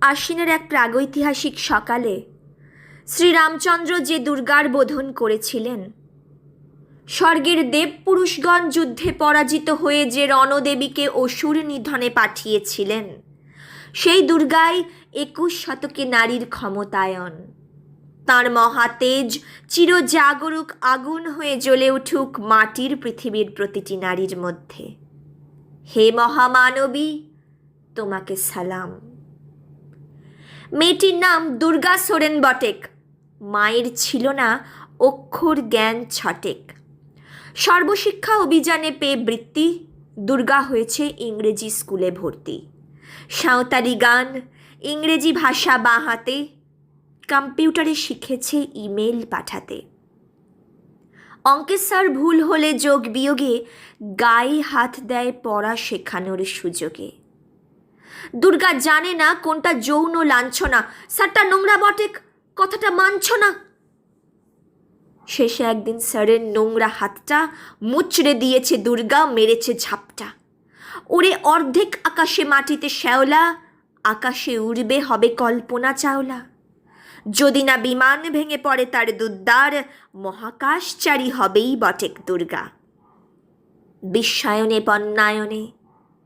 আশ্বিনের এক প্রাগৈতিহাসিক সকালে শ্রীরামচন্দ্র যে দুর্গার বোধন করেছিলেন, স্বর্গের দেবপুরুষগণ যুদ্ধে পরাজিত হয়ে যে রণদেবীকে অসুর নিধনে পাঠিয়েছিলেন, সেই দুর্গাই 21 শতকে নারীর ক্ষমতায়ন। তাঁর মহাতেজ চিরজাগরুক আগুন হয়ে জ্বলে উঠুক মাটির পৃথিবীর প্রতিটি নারীর মধ্যে। হে মহামানবী, তোমাকে সালাম। মেয়েটির নাম দুর্গা সোরেন বটেক। মায়ের ছিল না অক্ষর জ্ঞান ছটেক। সর্বশিক্ষা অভিযানে পেয়ে বৃত্তি, দুর্গা হয়েছে ইংরেজি স্কুলে ভর্তি। সাঁওতালি গান, ইংরেজি ভাষা বাঁ হাতে, কম্পিউটারে শিখেছে ইমেল পাঠাতে। অঙ্কের স্যার ভুল হলে যোগ বিয়োগে গায়ে হাত দেয় পড়া শেখানোর সুযোগে। দুর্গা জানে না কোনটা যৌন লাঞ্ছনা, স্যারটা নোংরা বটেক, কথাটা মানছ না। শেষে একদিন স্যারের নোংরা হাতটা মুচড়ে দিয়েছে দুর্গা, মেরেছে ঝাপটা। ওরে অর্ধেক আকাশে মাটিতে শ্যাওলা, আকাশে উড়বে হবে কল্পনা চাওলা। যদি না বিমান ভেঙে পড়ে তার দুদ্দার, মহাকাশচারী হবেই বটেক দুর্গা। বিশ্বায়নে পণ্যায়নে,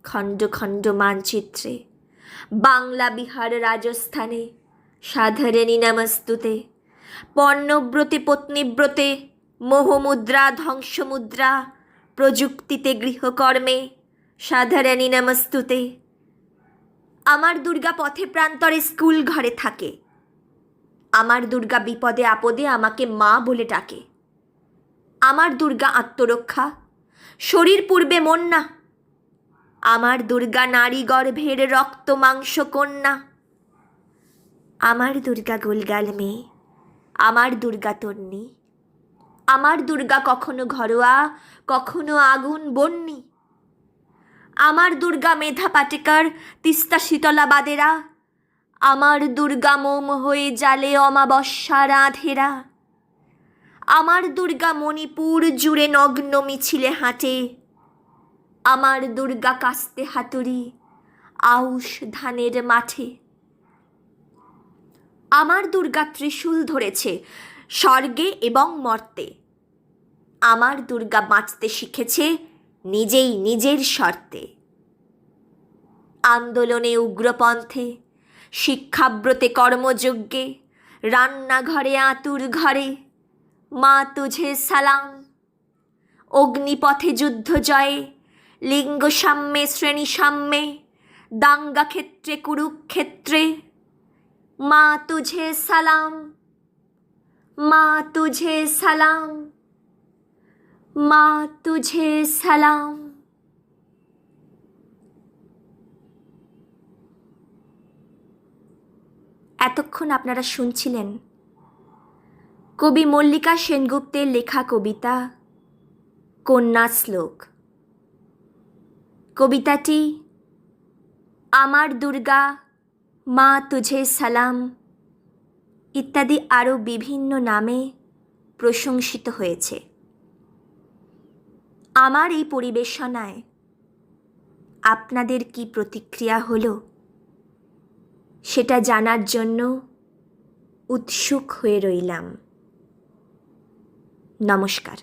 খণ্ড খণ্ড মানচিত্রে, বাংলা বিহার রাজস্থানে, সাধারণী নমস্তুতে, পর্ণব্রতে পত্নীব্রতে, মোহমুদ্রা ধ্বংসমুদ্রা, প্রযুক্তিতে গৃহকর্মে, সাধারণী নমস্তুতে। আমার দুর্গা পথে প্রান্তরে স্কুল ঘরে থাকে। আমার দুর্গা বিপদে আপদে আমাকে মা বলে ডাকে। আমার দুর্গা আত্মরক্ষা, শরীর পূর্বে মন না। আমার দুর্গা নারী গর্ভের রক্ত মাংস কন্যা। আমার দুর্গা গোলগাল মেয়ে, আমার দুর্গা তন্নি। আমার দুর্গা কখনো ঘরোয়া, কখনো আগুন বন্যি। আমার দুর্গা মেধা পাটেকার, তিস্তা শীতলাবাদেরা। আমার দুর্গা মোম হয়ে জালে অমাবস্যা রাধেরা। আমার দুর্গা মণিপুর জুড়ে নগ্ন মিছিলে হাঁটে। আমার দুর্গা কাস্তে হাতুড়ি আউশ ধানের মাঠে। আমার দুর্গা ত্রিশূল ধরেছে স্বর্গে এবং মর্তে। আমার দুর্গা বাঁচতে শিখেছে নিজেই নিজের শর্তে। আন্দোলনে উগ্রপন্থে, শিক্ষাব্রতে কর্মযজ্ঞে, রান্নাঘরে আতুর ঘরে, মা তুঝে সালাম। অগ্নিপথে যুদ্ধ জয়ে, লিঙ্গ সাম্যে শ্রেণী সাম্যে, দাঙ্গা ক্ষেত্রে কুরুক্ষেত্রে, মা তুঝে সালাম, মা তুঝে সালাম, মা তুঝে সালাম। এতক্ষণ আপনারা শুনছিলেন কবি মল্লিকা সেনগুপ্তের লেখা কবিতা কন্যা শ্লোক। কবিতাটি আমার দুর্গা, মা তুঝে সালাম ইত্যাদি আরও বিভিন্ন নামে প্রশংসিত হয়েছে। আমার এই পরিবেশনায় আপনাদের কি প্রতিক্রিয়া হলো সেটা জানার জন্য উৎসুক হয়ে রইলাম। নমস্কার।